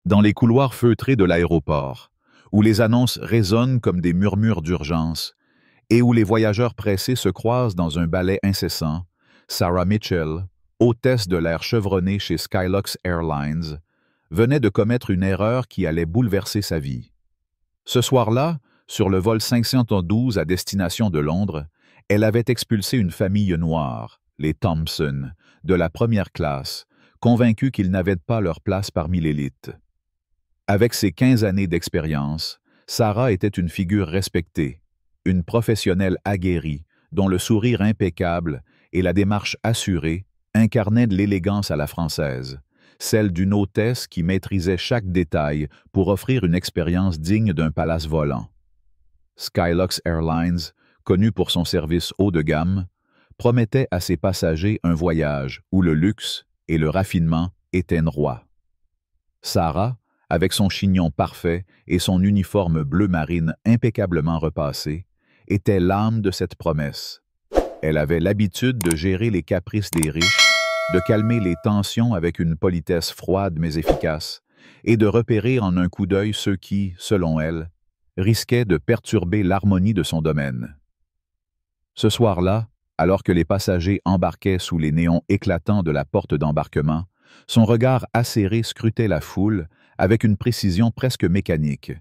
Dans les couloirs feutrés de l'aéroport, où les annonces résonnent comme des murmures d'urgence et où les voyageurs pressés se croisent dans un balai incessant, Sarah Mitchell, hôtesse de l'air chevronné chez Skylox Airlines, venait de commettre une erreur qui allait bouleverser sa vie. Ce soir-là, sur le vol 512 à destination de Londres, elle avait expulsé une famille noire, les Thompson, de la première classe, convaincus qu'ils n'avaient pas leur place parmi l'élite. Avec ses 15 années d'expérience, Sarah était une figure respectée, une professionnelle aguerrie, dont le sourire impeccable et la démarche assurée incarnaient de l'élégance à la française, celle d'une hôtesse qui maîtrisait chaque détail pour offrir une expérience digne d'un palace volant. Skylox Airlines, connu pour son service haut de gamme, promettait à ses passagers un voyage où le luxe et le raffinement étaient rois. Sarah, avec son chignon parfait et son uniforme bleu marine impeccablement repassé, était l'âme de cette promesse. Elle avait l'habitude de gérer les caprices des riches, de calmer les tensions avec une politesse froide mais efficace, et de repérer en un coup d'œil ceux qui, selon elle, risquaient de perturber l'harmonie de son domaine. Ce soir-là, alors que les passagers embarquaient sous les néons éclatants de la porte d'embarquement, son regard acéré scrutait la foule avec une précision presque mécanique.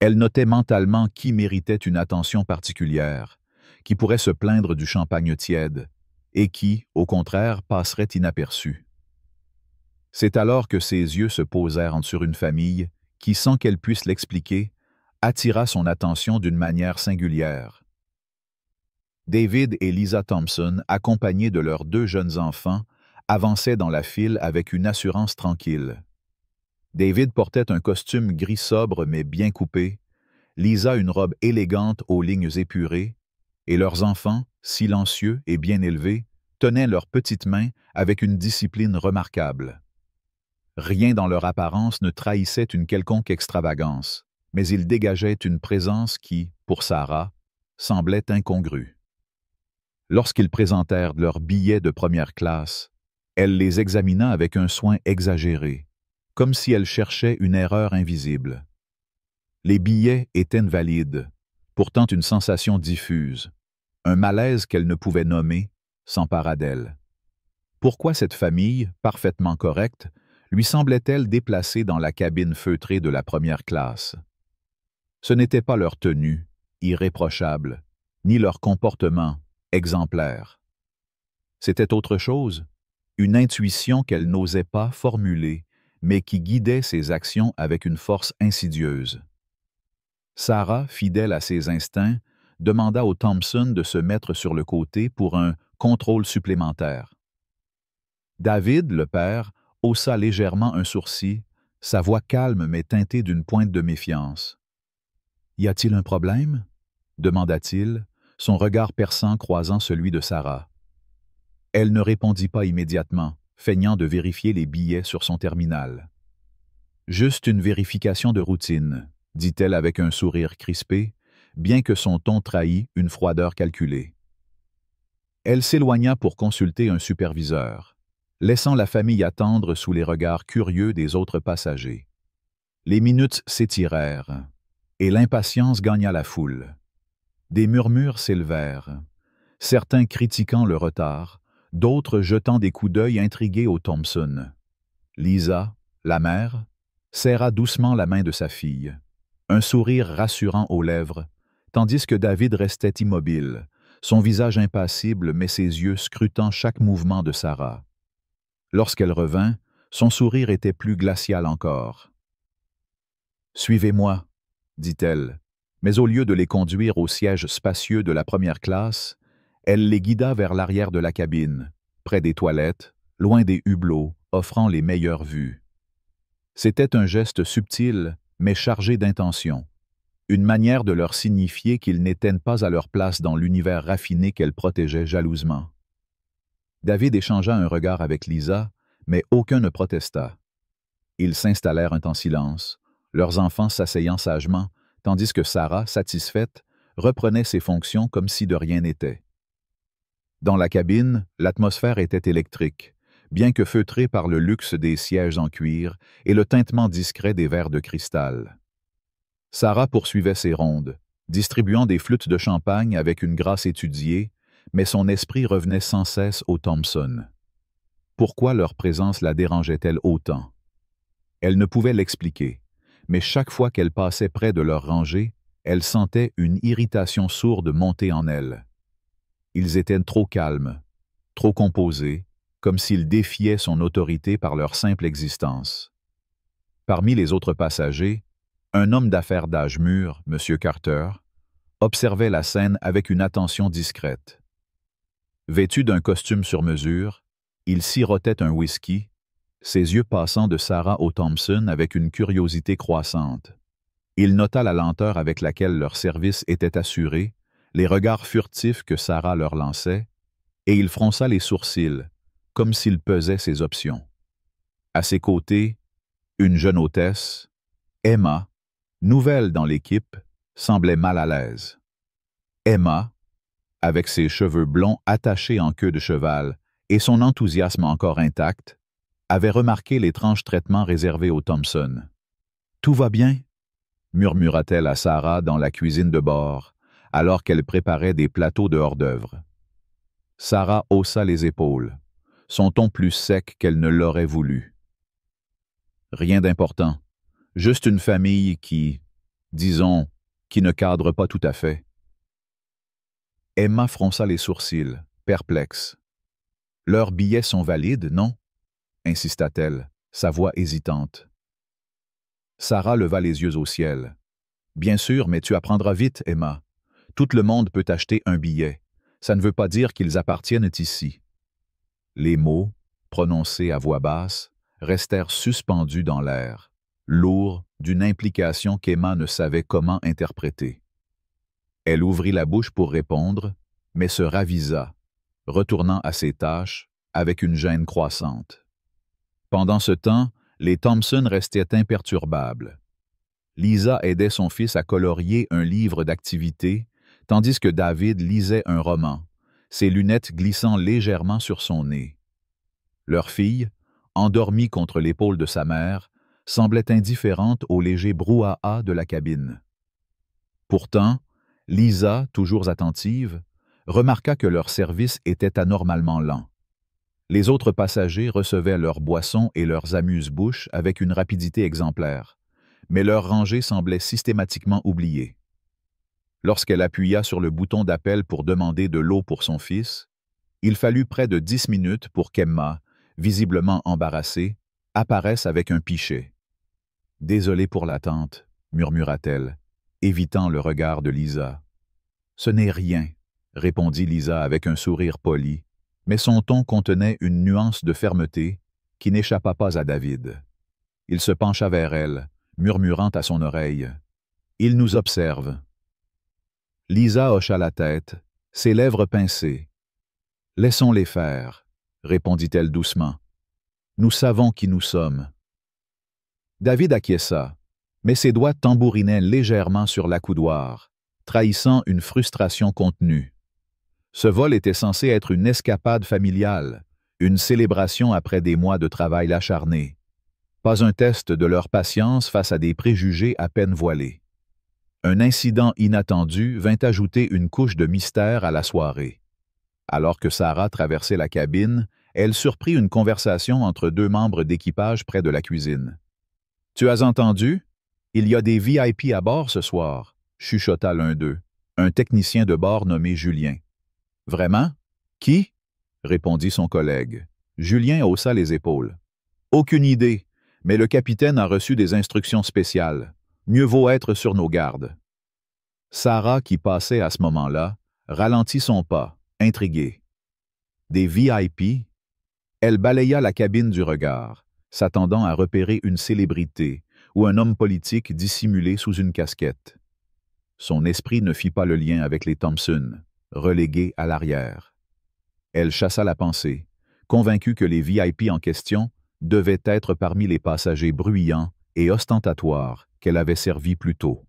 Elle notait mentalement qui méritait une attention particulière, qui pourrait se plaindre du champagne tiède, et qui, au contraire, passerait inaperçu. C'est alors que ses yeux se posèrent sur une famille qui, sans qu'elle puisse l'expliquer, attira son attention d'une manière singulière. David et Lisa Thompson, accompagnés de leurs 2 jeunes enfants, avançaient dans la file avec une assurance tranquille. David portait un costume gris sobre mais bien coupé, Lisa une robe élégante aux lignes épurées, et leurs enfants, silencieux et bien élevés, tenaient leurs petites mains avec une discipline remarquable. Rien dans leur apparence ne trahissait une quelconque extravagance, mais ils dégageaient une présence qui, pour Sarah, semblait incongrue. Lorsqu'ils présentèrent leurs billets de première classe, elle les examina avec un soin exagéré, comme si elle cherchait une erreur invisible. Les billets étaient valides, pourtant une sensation diffuse, un malaise qu'elle ne pouvait nommer, s'empara d'elle. Pourquoi cette famille, parfaitement correcte, lui semblait-elle déplacée dans la cabine feutrée de la première classe? Ce n'était pas leur tenue, irréprochable, ni leur comportement, exemplaire. C'était autre chose, une intuition qu'elle n'osait pas formuler, mais qui guidait ses actions avec une force insidieuse. Sarah, fidèle à ses instincts, demanda aux Thompson de se mettre sur le côté pour un contrôle supplémentaire. David, le père, haussa légèrement un sourcil, sa voix calme mais teintée d'une pointe de méfiance. « Y a-t-il un problème? » demanda-t-il, son regard perçant croisant celui de Sarah. Elle ne répondit pas immédiatement, feignant de vérifier les billets sur son terminal. « Juste une vérification de routine, » dit-elle avec un sourire crispé, bien que son ton trahît une froideur calculée. Elle s'éloigna pour consulter un superviseur, laissant la famille attendre sous les regards curieux des autres passagers. Les minutes s'étirèrent, et l'impatience gagna la foule. Des murmures s'élevèrent, certains critiquant le retard, d'autres jetant des coups d'œil intrigués aux Thompson. Lisa, la mère, serra doucement la main de sa fille, un sourire rassurant aux lèvres, tandis que David restait immobile, son visage impassible mais ses yeux scrutant chaque mouvement de Sarah. Lorsqu'elle revint, son sourire était plus glacial encore. « Suivez-moi » dit-elle, mais au lieu de les conduire au siège spacieux de la première classe, elle les guida vers l'arrière de la cabine, près des toilettes, loin des hublots, offrant les meilleures vues. C'était un geste subtil, mais chargé d'intention, une manière de leur signifier qu'ils n'étaient pas à leur place dans l'univers raffiné qu'elle protégeait jalousement. David échangea un regard avec Lisa, mais aucun ne protesta. Ils s'installèrent en silence, leurs enfants s'asseyant sagement, tandis que Sarah, satisfaite, reprenait ses fonctions comme si de rien n'était. Dans la cabine, l'atmosphère était électrique, bien que feutrée par le luxe des sièges en cuir et le tintement discret des verres de cristal. Sarah poursuivait ses rondes, distribuant des flûtes de champagne avec une grâce étudiée, mais son esprit revenait sans cesse aux Thompson. Pourquoi leur présence la dérangeait-elle autant? Elle ne pouvait l'expliquer, mais chaque fois qu'elle passait près de leur rangée, elle sentait une irritation sourde monter en elle. Ils étaient trop calmes, trop composés, comme s'ils défiaient son autorité par leur simple existence. Parmi les autres passagers, un homme d'affaires d'âge mûr, M. Carter, observait la scène avec une attention discrète. Vêtu d'un costume sur mesure, il sirotait un whisky, ses yeux passant de Sarah aux Thompson avec une curiosité croissante. Il nota la lenteur avec laquelle leur service était assuré, les regards furtifs que Sarah leur lançait, et il fronça les sourcils, comme s'il pesait ses options. À ses côtés, une jeune hôtesse, Emma, nouvelle dans l'équipe, semblait mal à l'aise. Emma, avec ses cheveux blonds attachés en queue de cheval et son enthousiasme encore intact, avait remarqué l'étrange traitement réservé aux Thompson. « Tout va bien ?» murmura-t-elle à Sarah dans la cuisine de bord, alors qu'elle préparait des plateaux de hors-d'œuvre. Sarah haussa les épaules, son ton plus sec qu'elle ne l'aurait voulu. « Rien d'important, juste une famille qui, disons, qui ne cadre pas tout à fait. » Emma fronça les sourcils, perplexe. « Leurs billets sont valides, non ?» insista-t-elle, sa voix hésitante. Sarah leva les yeux au ciel. « Bien sûr, mais tu apprendras vite, Emma. Tout le monde peut acheter un billet. Ça ne veut pas dire qu'ils appartiennent ici. » Les mots, prononcés à voix basse, restèrent suspendus dans l'air, lourds d'une implication qu'Emma ne savait comment interpréter. Elle ouvrit la bouche pour répondre, mais se ravisa, retournant à ses tâches avec une gêne croissante. Pendant ce temps, les Thompson restaient imperturbables. Lisa aidait son fils à colorier un livre d'activité, tandis que David lisait un roman, ses lunettes glissant légèrement sur son nez. Leur fille, endormie contre l'épaule de sa mère, semblait indifférente au léger brouhaha de la cabine. Pourtant, Lisa, toujours attentive, remarqua que leur service était anormalement lent. Les autres passagers recevaient leurs boissons et leurs amuse-bouches avec une rapidité exemplaire, mais leur rangée semblait systématiquement oubliée. Lorsqu'elle appuya sur le bouton d'appel pour demander de l'eau pour son fils, il fallut près de 10 minutes pour qu'Emma, visiblement embarrassée, apparaisse avec un pichet. « Désolée pour l'attente, » murmura-t-elle, évitant le regard de Lisa. « Ce n'est rien, » répondit Lisa avec un sourire poli, mais son ton contenait une nuance de fermeté qui n'échappa pas à David. Il se pencha vers elle, murmurant à son oreille. « Il nous observe. » Lisa hocha la tête, ses lèvres pincées. « Laissons-les faire, » répondit-elle doucement. « Nous savons qui nous sommes. » David acquiesça, mais ses doigts tambourinaient légèrement sur l'accoudoir, trahissant une frustration contenue. Ce vol était censé être une escapade familiale, une célébration après des mois de travail acharné. Pas un test de leur patience face à des préjugés à peine voilés. Un incident inattendu vint ajouter une couche de mystère à la soirée. Alors que Sarah traversait la cabine, elle surprit une conversation entre deux membres d'équipage près de la cuisine. « Tu as entendu? Il y a des VIP à bord ce soir, » chuchota l'un d'eux, un technicien de bord nommé Julien. « Vraiment? Qui? » répondit son collègue. Julien haussa les épaules. « Aucune idée, mais le capitaine a reçu des instructions spéciales. Mieux vaut être sur nos gardes. » Sarah, qui passait à ce moment-là, ralentit son pas, intriguée. Des VIP? Elle balaya la cabine du regard, s'attendant à repérer une célébrité ou un homme politique dissimulé sous une casquette. Son esprit ne fit pas le lien avec les Thompson, relégués à l'arrière. Elle chassa la pensée, convaincue que les VIP en question devaient être parmi les passagers bruyants et ostentatoires qu'elle avait servis plus tôt.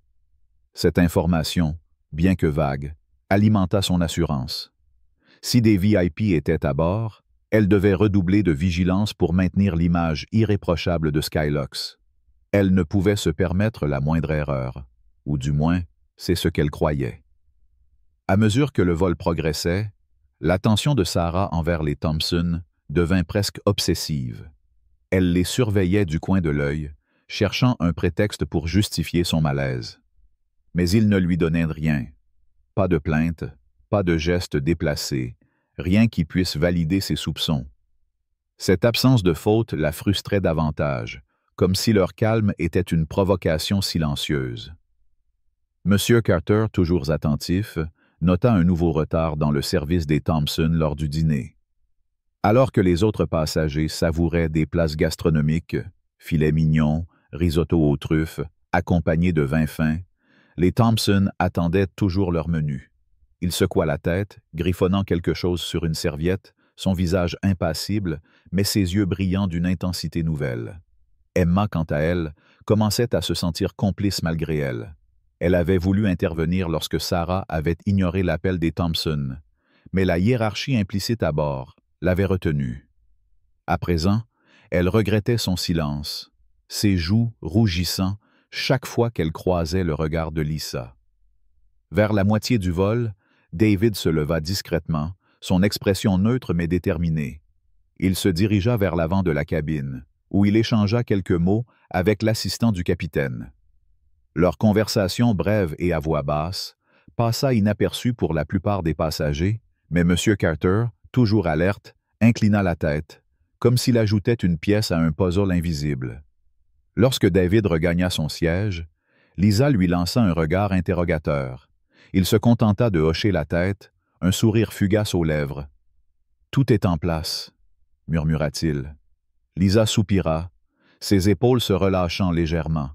Cette information, bien que vague, alimenta son assurance. Si des VIP étaient à bord, Elle devait redoubler de vigilance pour maintenir l'image irréprochable de Skylox. Elle ne pouvait se permettre la moindre erreur, ou du moins, c'est ce qu'elle croyait. À mesure que le vol progressait, l'attention de Sarah envers les Thompson devint presque obsessive. Elle les surveillait du coin de l'œil, cherchant un prétexte pour justifier son malaise. Mais ils ne lui donnaient rien. Pas de plainte, pas de geste déplacé, rien qui puisse valider ses soupçons. Cette absence de faute la frustrait davantage, comme si leur calme était une provocation silencieuse. Monsieur Carter, toujours attentif, nota un nouveau retard dans le service des Thompson lors du dîner. Alors que les autres passagers savouraient des plats gastronomiques, filets mignons, risotto aux truffes, accompagnés de vin fin, les Thompson attendaient toujours leur menu. Il secoua la tête, griffonnant quelque chose sur une serviette, son visage impassible, mais ses yeux brillants d'une intensité nouvelle. Emma, quant à elle, commençait à se sentir complice malgré elle. Elle avait voulu intervenir lorsque Sarah avait ignoré l'appel des Thompson, mais la hiérarchie implicite à bord l'avait retenue. À présent, elle regrettait son silence, ses joues rougissant chaque fois qu'elle croisait le regard de Lisa. Vers la moitié du vol, David se leva discrètement, son expression neutre mais déterminée. Il se dirigea vers l'avant de la cabine, où il échangea quelques mots avec l'assistant du capitaine. Leur conversation brève et à voix basse passa inaperçue pour la plupart des passagers, mais M. Carter, toujours alerte, inclina la tête, comme s'il ajoutait une pièce à un puzzle invisible. Lorsque David regagna son siège, Lisa lui lança un regard interrogateur. Il se contenta de hocher la tête, un sourire fugace aux lèvres. « Tout est en place », murmura-t-il. Lisa soupira, ses épaules se relâchant légèrement.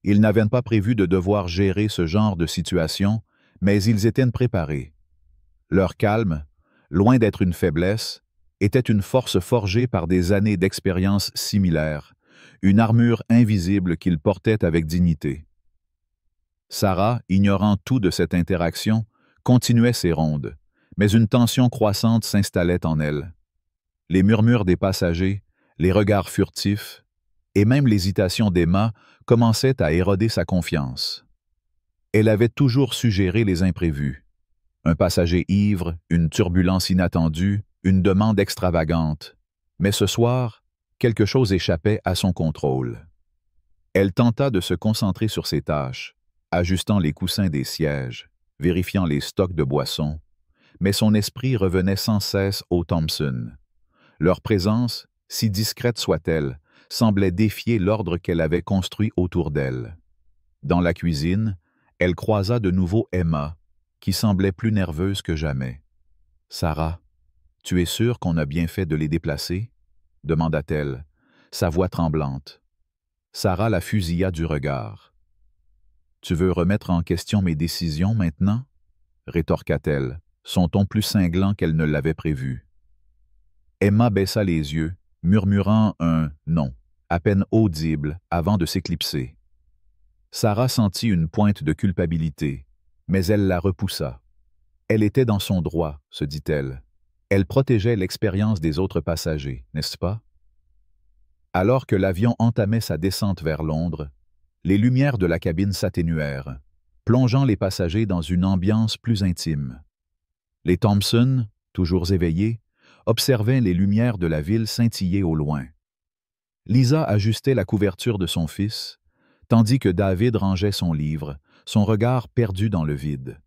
Ils n'avaient pas prévu de devoir gérer ce genre de situation, mais ils étaient préparés. Leur calme, loin d'être une faiblesse, était une force forgée par des années d'expérience similaires, une armure invisible qu'ils portaient avec dignité. Sarah, ignorant tout de cette interaction, continuait ses rondes, mais une tension croissante s'installait en elle. Les murmures des passagers, les regards furtifs, et même l'hésitation d'Emma commençaient à éroder sa confiance. Elle avait toujours suggéré les imprévus. Un passager ivre, une turbulence inattendue, une demande extravagante. Mais ce soir, quelque chose échappait à son contrôle. Elle tenta de se concentrer sur ses tâches, ajustant les coussins des sièges, vérifiant les stocks de boissons, mais son esprit revenait sans cesse aux Thompson. Leur présence, si discrète soit-elle, semblait défier l'ordre qu'elle avait construit autour d'elle. Dans la cuisine, elle croisa de nouveau Emma, qui semblait plus nerveuse que jamais. « Sarah, tu es sûre qu'on a bien fait de les déplacer ?» demanda-t-elle, sa voix tremblante. Sarah la fusilla du regard. « Tu veux remettre en question mes décisions maintenant ?» rétorqua-t-elle, son ton plus cinglant qu'elle ne l'avait prévu. Emma baissa les yeux, murmurant un « non », à peine audible, avant de s'éclipser. Sarah sentit une pointe de culpabilité, mais elle la repoussa. Elle était dans son droit, se dit-elle. Elle protégeait l'expérience des autres passagers, n'est-ce pas? Alors que l'avion entamait sa descente vers Londres, les lumières de la cabine s'atténuèrent, plongeant les passagers dans une ambiance plus intime. Les Thompson, toujours éveillés, observaient les lumières de la ville scintiller au loin. Lisa ajustait la couverture de son fils, tandis que David rangeait son livre, son regard perdu dans le vide.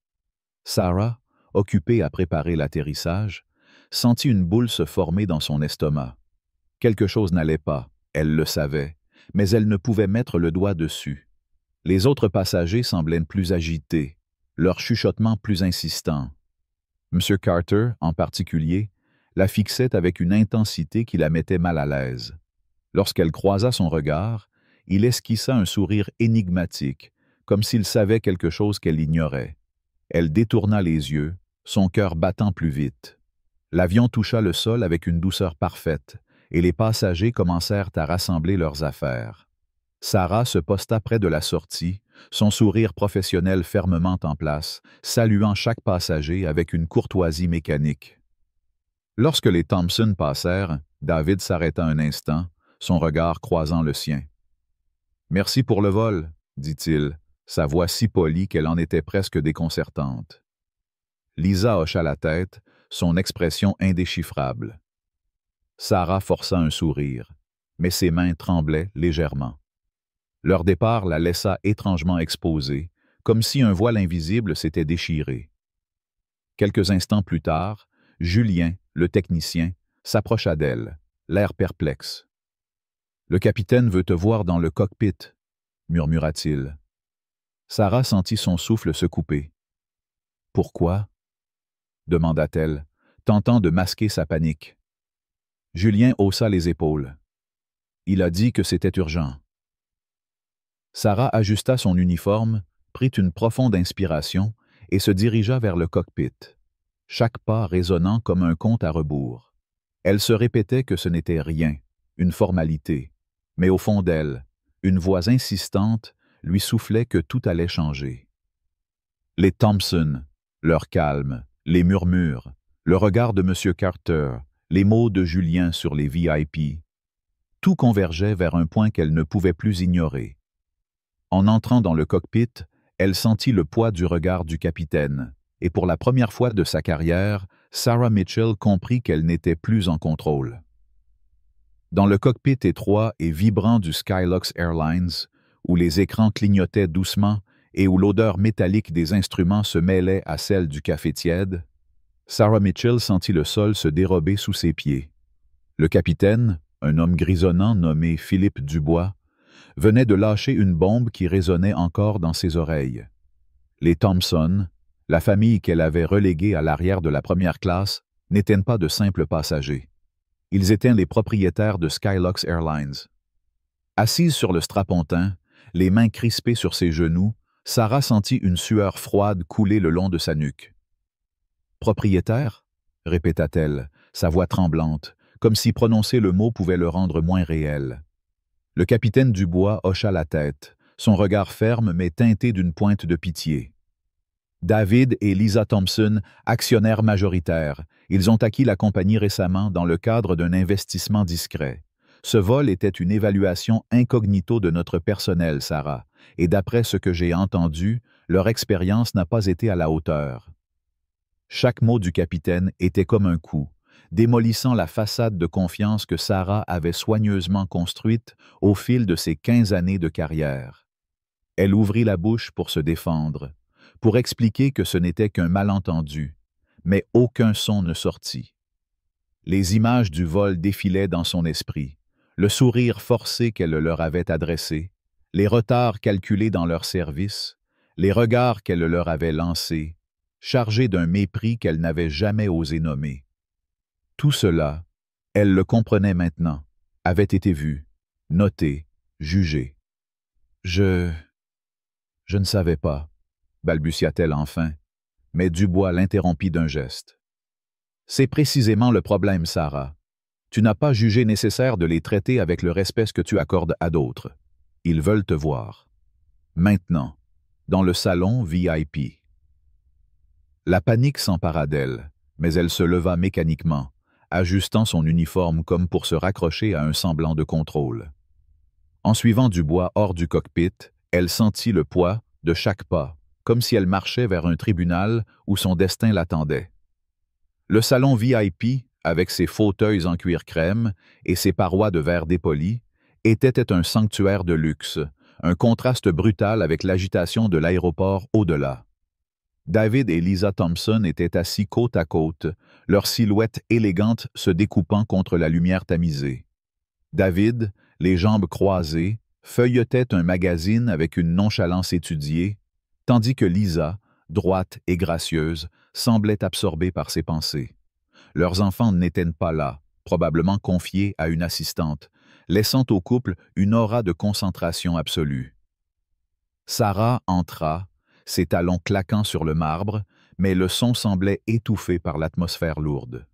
Sarah, occupée à préparer l'atterrissage, sentit une boule se former dans son estomac. Quelque chose n'allait pas, elle le savait, mais elle ne pouvait mettre le doigt dessus. Les autres passagers semblaient plus agités, leur chuchotement plus insistant. M. Carter, en particulier, la fixait avec une intensité qui la mettait mal à l'aise. Lorsqu'elle croisa son regard, il esquissa un sourire énigmatique, comme s'il savait quelque chose qu'elle ignorait. Elle détourna les yeux, son cœur battant plus vite. L'avion toucha le sol avec une douceur parfaite, et les passagers commencèrent à rassembler leurs affaires. Sarah se posta près de la sortie, son sourire professionnel fermement en place, saluant chaque passager avec une courtoisie mécanique. Lorsque les Thompson passèrent, David s'arrêta un instant, son regard croisant le sien. « Merci pour le vol, » dit-il, sa voix si polie qu'elle en était presque déconcertante. Lisa hocha la tête, son expression indéchiffrable. Sarah força un sourire, mais ses mains tremblaient légèrement. Leur départ la laissa étrangement exposée, comme si un voile invisible s'était déchiré. Quelques instants plus tard, Julien, le technicien, s'approcha d'elle, l'air perplexe. « Le capitaine veut te voir dans le cockpit, » murmura-t-il. Sarah sentit son souffle se couper. « Pourquoi ?» demanda-t-elle, tentant de masquer sa panique. Julien haussa les épaules. Il a dit que c'était urgent. Sarah ajusta son uniforme, prit une profonde inspiration et se dirigea vers le cockpit, chaque pas résonnant comme un compte à rebours. Elle se répétait que ce n'était rien, une formalité, mais au fond d'elle, une voix insistante lui soufflait que tout allait changer. Les Thompson, leur calme, les murmures, le regard de M. Carter, les mots de Julien sur les VIP, tout convergeait vers un point qu'elle ne pouvait plus ignorer. En entrant dans le cockpit, elle sentit le poids du regard du capitaine, et pour la première fois de sa carrière, Sarah Mitchell comprit qu'elle n'était plus en contrôle. Dans le cockpit étroit et vibrant du Skylox Airlines, où les écrans clignotaient doucement et où l'odeur métallique des instruments se mêlait à celle du café tiède, Sarah Mitchell sentit le sol se dérober sous ses pieds. Le capitaine, un homme grisonnant nommé Philippe Dubois, venait de lâcher une bombe qui résonnait encore dans ses oreilles. Les Thompson, la famille qu'elle avait reléguée à l'arrière de la première classe, n'étaient pas de simples passagers. Ils étaient les propriétaires de Skylox Airlines. Assise sur le strapontin, les mains crispées sur ses genoux, Sarah sentit une sueur froide couler le long de sa nuque. « Propriétaire ?» répéta-t-elle, sa voix tremblante, comme si prononcer le mot pouvait le rendre moins réel. Le capitaine Dubois hocha la tête, son regard ferme mais teinté d'une pointe de pitié. David et Lisa Thompson, actionnaires majoritaires, ils ont acquis la compagnie récemment dans le cadre d'un investissement discret. Ce vol était une évaluation incognito de notre personnel, Sarah, et d'après ce que j'ai entendu, leur expérience n'a pas été à la hauteur. Chaque mot du capitaine était comme un coup, démolissant la façade de confiance que Sarah avait soigneusement construite au fil de ses 15 années de carrière. Elle ouvrit la bouche pour se défendre, pour expliquer que ce n'était qu'un malentendu, mais aucun son ne sortit. Les images du vol défilaient dans son esprit, le sourire forcé qu'elle leur avait adressé, les retards calculés dans leur service, les regards qu'elle leur avait lancés, chargés d'un mépris qu'elle n'avait jamais osé nommer. Tout cela, elle le comprenait maintenant, avait été vu, noté, jugé. Je ne savais pas, balbutia-t-elle enfin, mais Dubois l'interrompit d'un geste. C'est précisément le problème, Sarah. Tu n'as pas jugé nécessaire de les traiter avec le respect que tu accordes à d'autres. Ils veulent te voir. Maintenant, dans le salon VIP. La panique s'empara d'elle, mais elle se leva mécaniquement, ajustant son uniforme comme pour se raccrocher à un semblant de contrôle. En suivant Dubois hors du cockpit, elle sentit le poids de chaque pas, comme si elle marchait vers un tribunal où son destin l'attendait. Le salon VIP, avec ses fauteuils en cuir crème et ses parois de verre dépoli, était un sanctuaire de luxe, un contraste brutal avec l'agitation de l'aéroport au-delà. David et Lisa Thompson étaient assis côte à côte, leurs silhouettes élégantes se découpant contre la lumière tamisée. David, les jambes croisées, feuilletait un magazine avec une nonchalance étudiée, tandis que Lisa, droite et gracieuse, semblait absorbée par ses pensées. Leurs enfants n'étaient pas là, probablement confiés à une assistante, laissant au couple une aura de concentration absolue. Sarah entra, ses talons claquant sur le marbre, mais le son semblait étouffé par l'atmosphère lourde.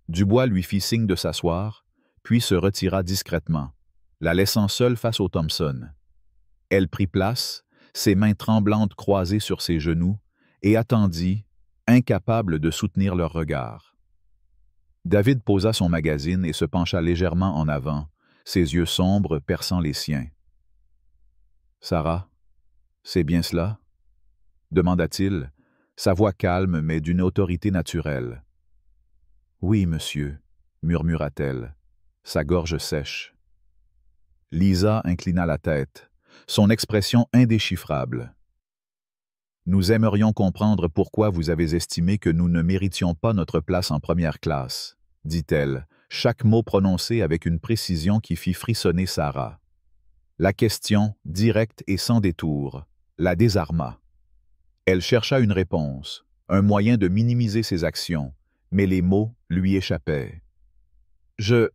Dubois lui fit signe de s'asseoir, puis se retira discrètement, la laissant seule face aux Thompson. Elle prit place, ses mains tremblantes croisées sur ses genoux, et attendit, incapable de soutenir leur regard. David posa son magazine et se pencha légèrement en avant, ses yeux sombres perçant les siens. « Sarah, c'est bien cela ?» demanda-t-il, sa voix calme mais d'une autorité naturelle. « Oui, monsieur, » murmura-t-elle, sa gorge sèche. Lisa inclina la tête, son expression indéchiffrable. « Nous aimerions comprendre pourquoi vous avez estimé que nous ne méritions pas notre place en première classe, » dit-elle, chaque mot prononcé avec une précision qui fit frissonner Sarah. La question, directe et sans détour, la désarma. Elle chercha une réponse, un moyen de minimiser ses actions, mais les mots lui échappaient. « Je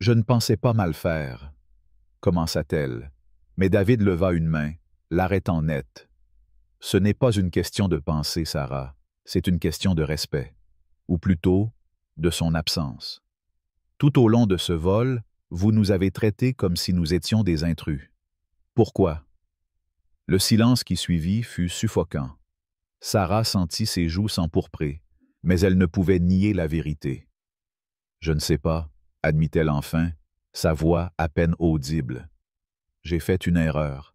ne pensais pas mal faire, » commença-t-elle, mais David leva une main, l'arrêtant net. « Ce n'est pas une question de pensée, Sarah, c'est une question de respect, ou plutôt, de son absence. Tout au long de ce vol, vous nous avez traités comme si nous étions des intrus. Pourquoi? » Le silence qui suivit fut suffocant. Sarah sentit ses joues s'empourprer, mais elle ne pouvait nier la vérité. « Je ne sais pas, » admit-elle enfin, sa voix à peine audible. « J'ai fait une erreur. »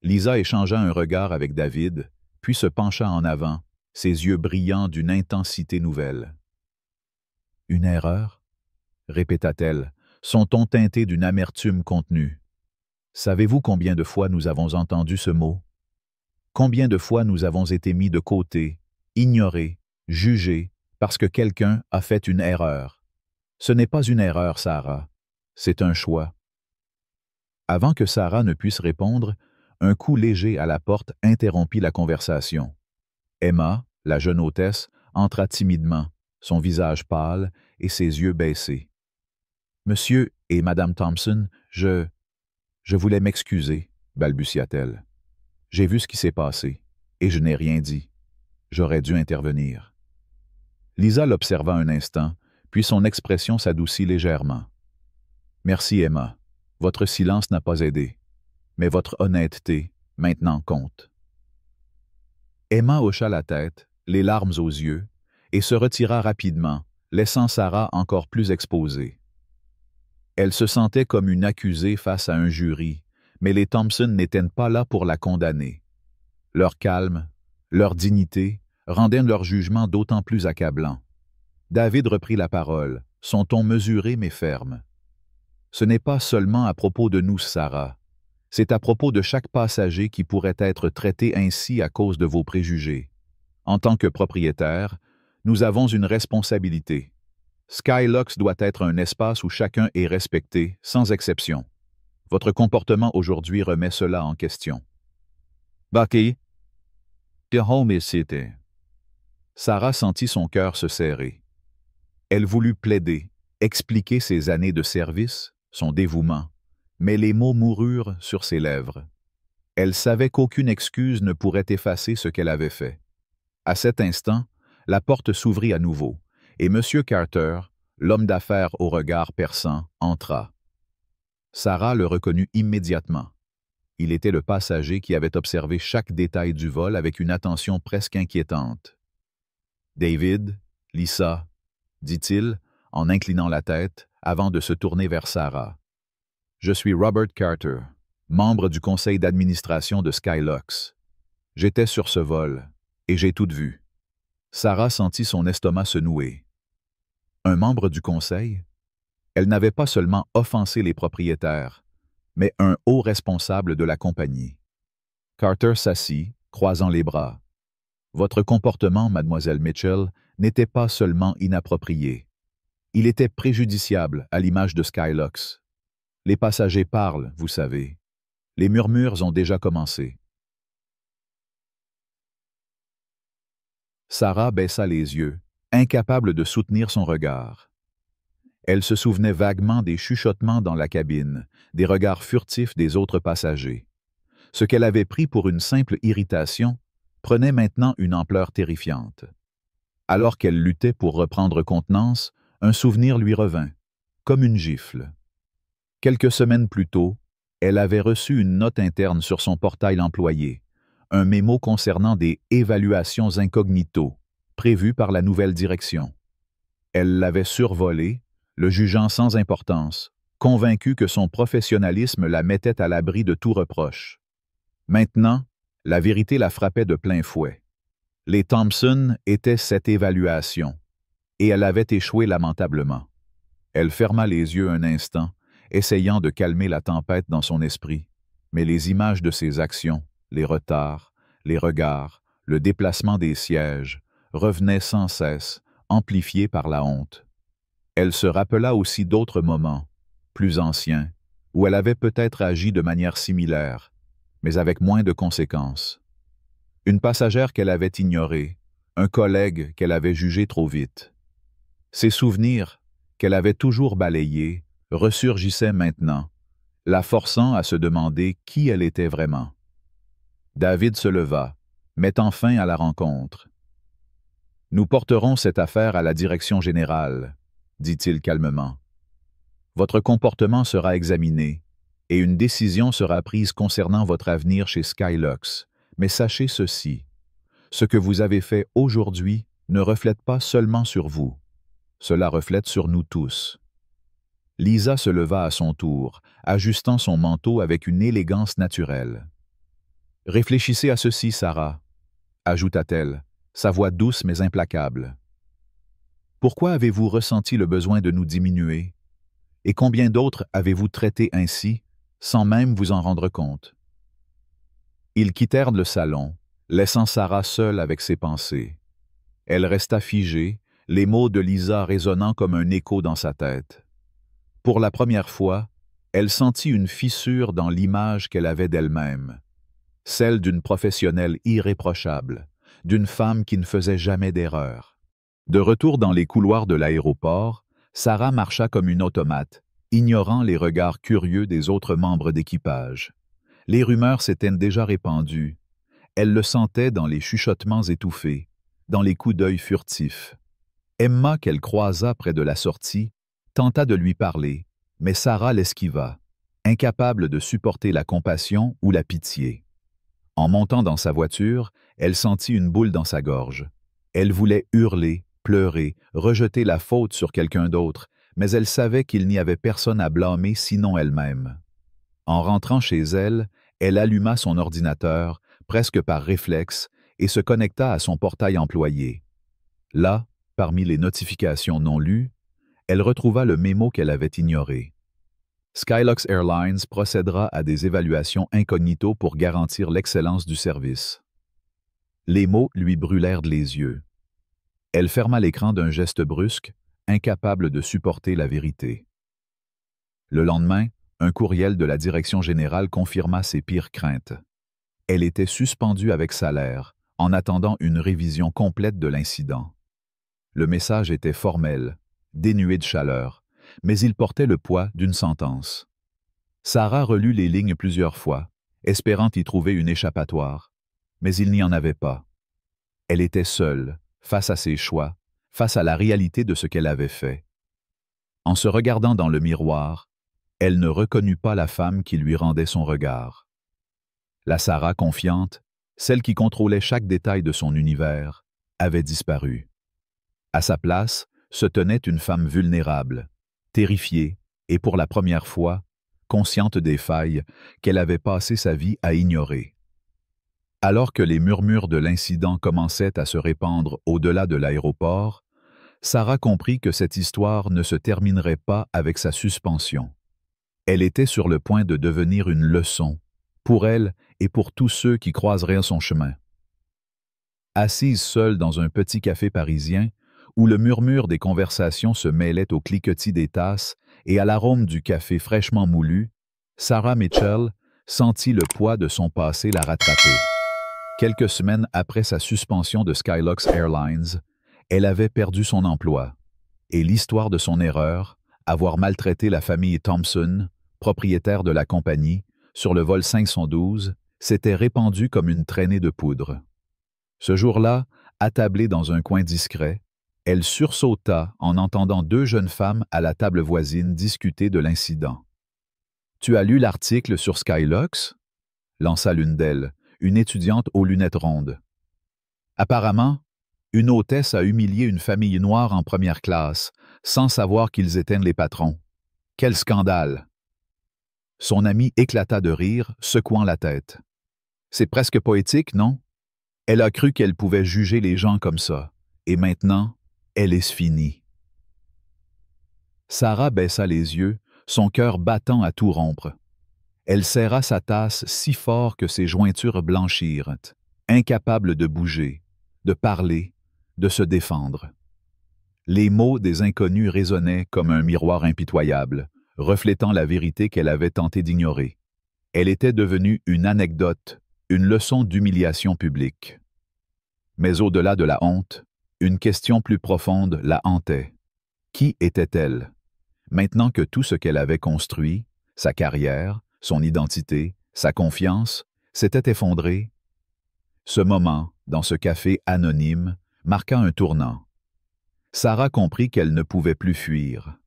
Lisa échangea un regard avec David, puis se pencha en avant, ses yeux brillants d'une intensité nouvelle. « Une erreur ?» répéta-t-elle, son ton teinté d'une amertume contenue. « Savez-vous combien de fois nous avons entendu ce mot? Combien de fois nous avons été mis de côté, ignorés, jugés, parce que quelqu'un a fait une erreur? Ce n'est pas une erreur, Sarah, c'est un choix. » Avant que Sarah ne puisse répondre, un coup léger à la porte interrompit la conversation. Emma, la jeune hôtesse, entra timidement, son visage pâle et ses yeux baissés. « Monsieur et Madame Thompson, je voulais m'excuser, » balbutia-t-elle. « J'ai vu ce qui s'est passé, et je n'ai rien dit. J'aurais dû intervenir. » Lisa l'observa un instant, puis son expression s'adoucit légèrement. « Merci, Emma. Votre silence n'a pas aidé. Mais votre honnêteté, maintenant, compte. » Emma hocha la tête, les larmes aux yeux, et se retira rapidement, laissant Sarah encore plus exposée. Elle se sentait comme une accusée face à un jury, mais les Thompson n'étaient pas là pour la condamner. Leur calme, leur dignité rendaient leur jugement d'autant plus accablant. David reprit la parole, son ton mesuré mais ferme. « Ce n'est pas seulement à propos de nous, Sarah. C'est à propos de chaque passager qui pourrait être traité ainsi à cause de vos préjugés. En tant que propriétaire, nous avons une responsabilité. Skylox doit être un espace où chacun est respecté, sans exception. Votre comportement aujourd'hui remet cela en question. » Bucky, the home is city. Sarah sentit son cœur se serrer. Elle voulut plaider, expliquer ses années de service, son dévouement, mais les mots moururent sur ses lèvres. Elle savait qu'aucune excuse ne pourrait effacer ce qu'elle avait fait. À cet instant, la porte s'ouvrit à nouveau, et M. Carter, l'homme d'affaires au regard perçant, entra. Sarah le reconnut immédiatement. Il était le passager qui avait observé chaque détail du vol avec une attention presque inquiétante. « David, Lisa, » dit-il, en inclinant la tête, avant de se tourner vers Sarah. « Je suis Robert Carter, membre du conseil d'administration de Skylox. J'étais sur ce vol, et j'ai tout vu. » Sarah sentit son estomac se nouer. Un membre du conseil? Elle n'avait pas seulement offensé les propriétaires, mais un haut responsable de la compagnie. Carter s'assit, croisant les bras. « Votre comportement, mademoiselle Mitchell, n'était pas seulement inapproprié. Il était préjudiciable à l'image de Skylox. Les passagers parlent, vous savez. Les murmures ont déjà commencé. » Sarah baissa les yeux, incapable de soutenir son regard. Elle se souvenait vaguement des chuchotements dans la cabine, des regards furtifs des autres passagers. Ce qu'elle avait pris pour une simple irritation prenait maintenant une ampleur terrifiante. Alors qu'elle luttait pour reprendre contenance, un souvenir lui revint, comme une gifle. Quelques semaines plus tôt, elle avait reçu une note interne sur son portail employé, un mémo concernant des évaluations incognito prévues par la nouvelle direction. Elle l'avait survolé, le jugeant sans importance, convaincue que son professionnalisme la mettait à l'abri de tout reproche. Maintenant, la vérité la frappait de plein fouet. Les Thompson étaient cette évaluation, et elle avait échoué lamentablement. Elle ferma les yeux un instant, essayant de calmer la tempête dans son esprit, mais les images de ses actions, les retards, les regards, le déplacement des sièges, revenaient sans cesse, amplifiés par la honte. Elle se rappela aussi d'autres moments, plus anciens, où elle avait peut-être agi de manière similaire, mais avec moins de conséquences. Une passagère qu'elle avait ignorée, un collègue qu'elle avait jugé trop vite. Ses souvenirs, qu'elle avait toujours balayés, ressurgissaient maintenant, la forçant à se demander qui elle était vraiment. David se leva, mettant fin à la rencontre. « Nous porterons cette affaire à la direction générale, » dit-il calmement. « Votre comportement sera examiné, et une décision sera prise concernant votre avenir chez Skylux. Mais sachez ceci, ce que vous avez fait aujourd'hui ne reflète pas seulement sur vous. Cela reflète sur nous tous. » Lisa se leva à son tour, ajustant son manteau avec une élégance naturelle. « Réfléchissez à ceci, Sarah, » ajouta-t-elle, sa voix douce mais implacable. « Pourquoi avez-vous ressenti le besoin de nous diminuer? Et combien d'autres avez-vous traité ainsi, sans même vous en rendre compte? » Ils quittèrent le salon, laissant Sarah seule avec ses pensées. Elle resta figée, les mots de Lisa résonnant comme un écho dans sa tête. Pour la première fois, elle sentit une fissure dans l'image qu'elle avait d'elle-même, celle d'une professionnelle irréprochable, d'une femme qui ne faisait jamais d'erreur. De retour dans les couloirs de l'aéroport, Sarah marcha comme une automate, ignorant les regards curieux des autres membres d'équipage. Les rumeurs s'étaient déjà répandues. Elle le sentait dans les chuchotements étouffés, dans les coups d'œil furtifs. Emma, qu'elle croisa près de la sortie, tenta de lui parler, mais Sarah l'esquiva, incapable de supporter la compassion ou la pitié. En montant dans sa voiture, elle sentit une boule dans sa gorge. Elle voulait hurler, pleurer, rejeter la faute sur quelqu'un d'autre, mais elle savait qu'il n'y avait personne à blâmer sinon elle-même. En rentrant chez elle, elle alluma son ordinateur, presque par réflexe, et se connecta à son portail employé. Là, parmi les notifications non lues, elle retrouva le mémo qu'elle avait ignoré. Skylux Airlines procédera à des évaluations incognito pour garantir l'excellence du service. Les mots lui brûlèrent les yeux. Elle ferma l'écran d'un geste brusque, incapable de supporter la vérité. Le lendemain, un courriel de la direction générale confirma ses pires craintes. Elle était suspendue avec salaire, en attendant une révision complète de l'incident. Le message était formel, dénué de chaleur, mais il portait le poids d'une sentence. Sarah relut les lignes plusieurs fois, espérant y trouver une échappatoire, mais il n'y en avait pas. Elle était seule, face à ses choix, face à la réalité de ce qu'elle avait fait. En se regardant dans le miroir, elle ne reconnut pas la femme qui lui rendait son regard. La Sarah confiante, celle qui contrôlait chaque détail de son univers, avait disparu. À sa place se tenait une femme vulnérable, terrifiée et pour la première fois, consciente des failles qu'elle avait passé sa vie à ignorer. Alors que les murmures de l'incident commençaient à se répandre au-delà de l'aéroport, Sarah comprit que cette histoire ne se terminerait pas avec sa suspension. Elle était sur le point de devenir une leçon, pour elle et pour tous ceux qui croiseraient son chemin. Assise seule dans un petit café parisien, où le murmure des conversations se mêlait au cliquetis des tasses et à l'arôme du café fraîchement moulu, Sarah Mitchell sentit le poids de son passé la rattraper. Quelques semaines après sa suspension de Skylux Airlines, elle avait perdu son emploi, et l'histoire de son erreur, avoir maltraité la famille Thompson, propriétaire de la compagnie, sur le vol 512, s'était répandue comme une traînée de poudre. Ce jour-là, attablée dans un coin discret, elle sursauta en entendant deux jeunes femmes à la table voisine discuter de l'incident. « Tu as lu l'article sur Skylux ?» lança l'une d'elles, une étudiante aux lunettes rondes. « Apparemment, Une hôtesse a humilié une famille noire en première classe, sans savoir qu'ils étaient les patrons. Quel scandale! Son ami éclata de rire, secouant la tête. C'est presque poétique, non? Elle a cru qu'elle pouvait juger les gens comme ça. Et maintenant, elle est finie. Sarah baissa les yeux, son cœur battant à tout rompre. Elle serra sa tasse si fort que ses jointures blanchirent, incapable de bouger, de parler, de se défendre. Les mots des inconnus résonnaient comme un miroir impitoyable, reflétant la vérité qu'elle avait tenté d'ignorer. Elle était devenue une anecdote, une leçon d'humiliation publique. Mais au-delà de la honte, une question plus profonde la hantait. Qui était-elle? Maintenant que tout ce qu'elle avait construit, sa carrière, son identité, sa confiance, s'était effondré, ce moment, dans ce café anonyme, marqua un tournant. Sarah comprit qu'elle ne pouvait plus fuir.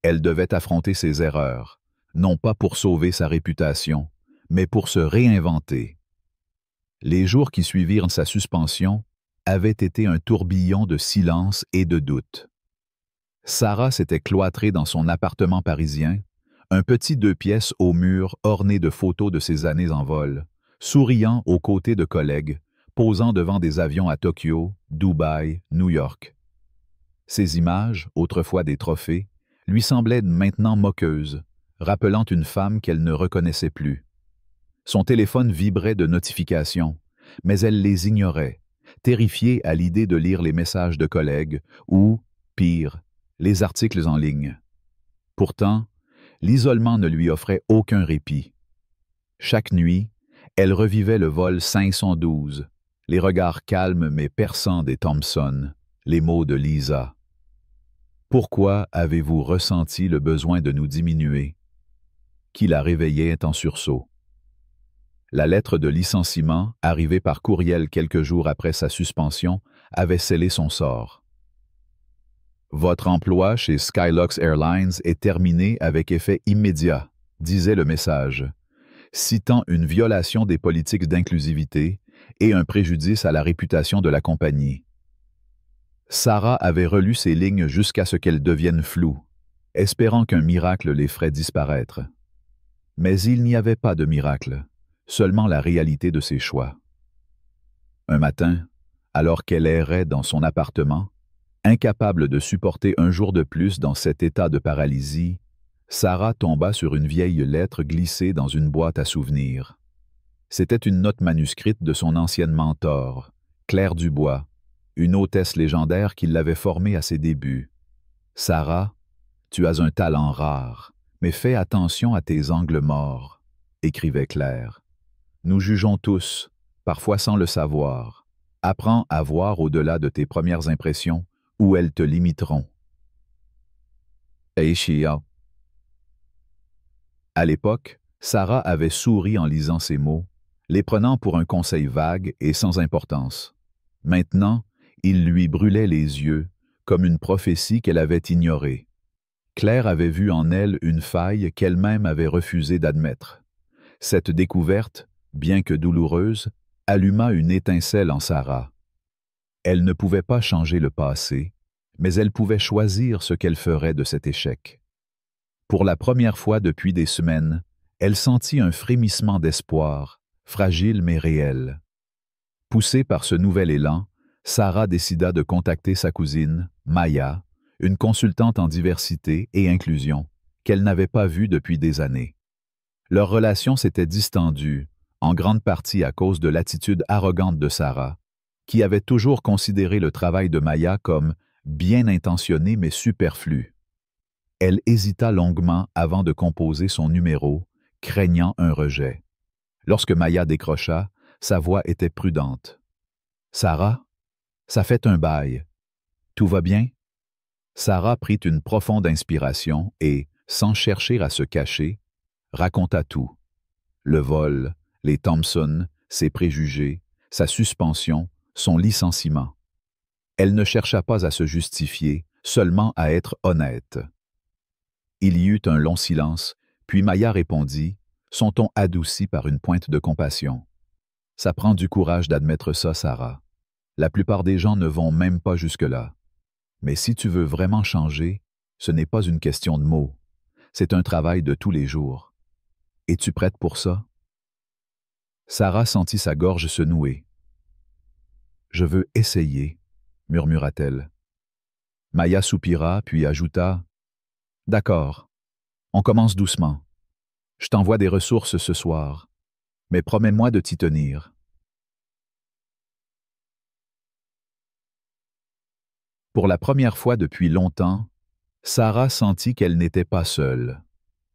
Elle devait affronter ses erreurs, non pas pour sauver sa réputation, mais pour se réinventer. Les jours qui suivirent sa suspension avaient été un tourbillon de silence et de doute. Sarah s'était cloîtrée dans son appartement parisien, un petit 2 pièces aux murs orné de photos de ses années en vol, souriant aux côtés de collègues, posant devant des avions à Tokyo, Dubaï, New York. Ces images, autrefois des trophées, lui semblaient maintenant moqueuses, rappelant une femme qu'elle ne reconnaissait plus. Son téléphone vibrait de notifications, mais elle les ignorait, terrifiée à l'idée de lire les messages de collègues ou, pire, les articles en ligne. Pourtant, l'isolement ne lui offrait aucun répit. Chaque nuit, elle revivait le vol 512, les regards calmes mais perçants des Thompson, les mots de Lisa. « Pourquoi avez-vous ressenti le besoin de nous diminuer ?» Qui la réveillait en sursaut. La lettre de licenciement, arrivée par courriel quelques jours après sa suspension, avait scellé son sort. « Votre emploi chez Skylox Airlines est terminé avec effet immédiat », disait le message, citant une violation des politiques d'inclusivité et un préjudice à la réputation de la compagnie. Sarah avait relu ces lignes jusqu'à ce qu'elles deviennent floues, espérant qu'un miracle les ferait disparaître. Mais il n'y avait pas de miracle, seulement la réalité de ses choix. Un matin, alors qu'elle errait dans son appartement, incapable de supporter un jour de plus dans cet état de paralysie, Sarah tomba sur une vieille lettre glissée dans une boîte à souvenirs. C'était une note manuscrite de son ancienne mentor, Claire Dubois, une hôtesse légendaire qui l'avait formée à ses débuts. « Sarah, tu as un talent rare, mais fais attention à tes angles morts », écrivait Claire. « Nous jugeons tous, parfois sans le savoir. Apprends à voir au-delà de tes premières impressions, où elles te limiteront. » Aishia. À l'époque, Sarah avait souri en lisant ces mots, les prenant pour un conseil vague et sans importance. Maintenant, il lui brûlait les yeux, comme une prophétie qu'elle avait ignorée. Claire avait vu en elle une faille qu'elle-même avait refusé d'admettre. Cette découverte, bien que douloureuse, alluma une étincelle en Sarah. Elle ne pouvait pas changer le passé, mais elle pouvait choisir ce qu'elle ferait de cet échec. Pour la première fois depuis des semaines, elle sentit un frémissement d'espoir, fragile mais réel. Poussée par ce nouvel élan, Sarah décida de contacter sa cousine, Maya, une consultante en diversité et inclusion, qu'elle n'avait pas vue depuis des années. Leur relation s'était distendue, en grande partie à cause de l'attitude arrogante de Sarah, qui avait toujours considéré le travail de Maya comme bien intentionné mais superflu. Elle hésita longuement avant de composer son numéro, craignant un rejet. Lorsque Maya décrocha, sa voix était prudente. « Sarah, ça fait un bail. Tout va bien? » Sarah prit une profonde inspiration et, sans chercher à se cacher, raconta tout. Le vol, les Thompson, ses préjugés, sa suspension, son licenciement. Elle ne chercha pas à se justifier, seulement à être honnête. Il y eut un long silence, puis Maya répondit, son ton adouci par une pointe de compassion. « Ça prend du courage d'admettre ça, Sarah. La plupart des gens ne vont même pas jusque-là. Mais si tu veux vraiment changer, ce n'est pas une question de mots. C'est un travail de tous les jours. Es-tu prête pour ça? Sarah sentit sa gorge se nouer. Je veux essayer, murmura-t-elle. Maya soupira, puis ajouta, d'accord, on commence doucement. Je t'envoie des ressources ce soir, mais promets-moi de t'y tenir. Pour la première fois depuis longtemps, Sarah sentit qu'elle n'était pas seule.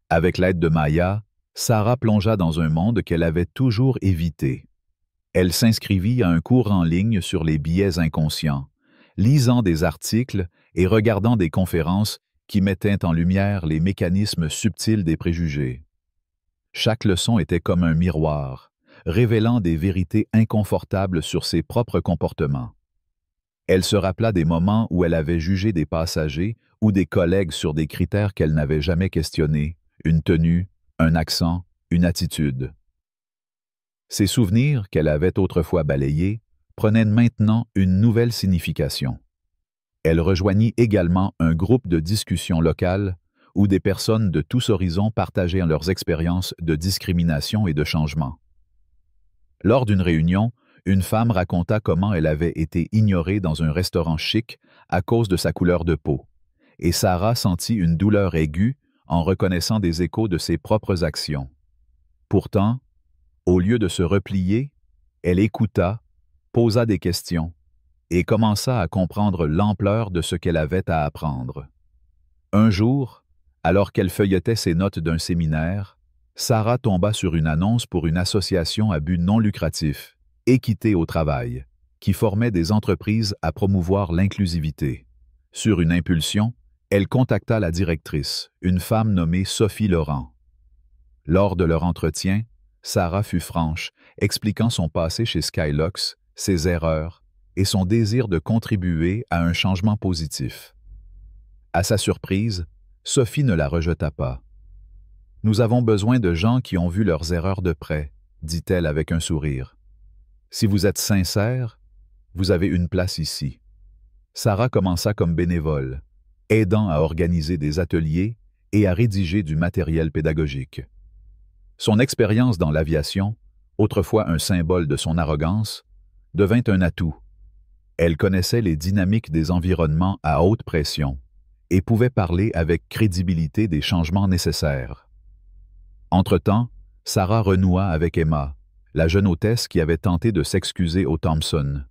Avec l'aide de Maya, Sarah plongea dans un monde qu'elle avait toujours évité. Elle s'inscrivit à un cours en ligne sur les biais inconscients, lisant des articles et regardant des conférences qui mettaient en lumière les mécanismes subtils des préjugés. Chaque leçon était comme un miroir, révélant des vérités inconfortables sur ses propres comportements. Elle se rappela des moments où elle avait jugé des passagers ou des collègues sur des critères qu'elle n'avait jamais questionnés, une tenue, un accent, une attitude. Ces souvenirs qu'elle avait autrefois balayés prenaient maintenant une nouvelle signification. Elle rejoignit également un groupe de discussion locale où des personnes de tous horizons partageaient leurs expériences de discrimination et de changement. Lors d'une réunion, une femme raconta comment elle avait été ignorée dans un restaurant chic à cause de sa couleur de peau, et Sarah sentit une douleur aiguë en reconnaissant des échos de ses propres actions. Pourtant, au lieu de se replier, elle écouta, posa des questions et commença à comprendre l'ampleur de ce qu'elle avait à apprendre. Un jour, alors qu'elle feuilletait ses notes d'un séminaire, Sarah tomba sur une annonce pour une association à but non lucratif, Équité au travail, qui formait des entreprises à promouvoir l'inclusivité. Sur une impulsion, elle contacta la directrice, une femme nommée Sophie Laurent. Lors de leur entretien, Sarah fut franche, expliquant son passé chez Skylox, ses erreurs et son désir de contribuer à un changement positif. À sa surprise, Sophie ne la rejeta pas. « Nous avons besoin de gens qui ont vu leurs erreurs de près, » dit-elle avec un sourire. « Si vous êtes sincère, vous avez une place ici. » Sarah commença comme bénévole, aidant à organiser des ateliers et à rédiger du matériel pédagogique. Son expérience dans l'aviation, autrefois un symbole de son arrogance, devint un atout. Elle connaissait les dynamiques des environnements à haute pression et pouvait parler avec crédibilité des changements nécessaires. Entre-temps, Sarah renoua avec Emma, la jeune hôtesse qui avait tenté de s'excuser au Thompson.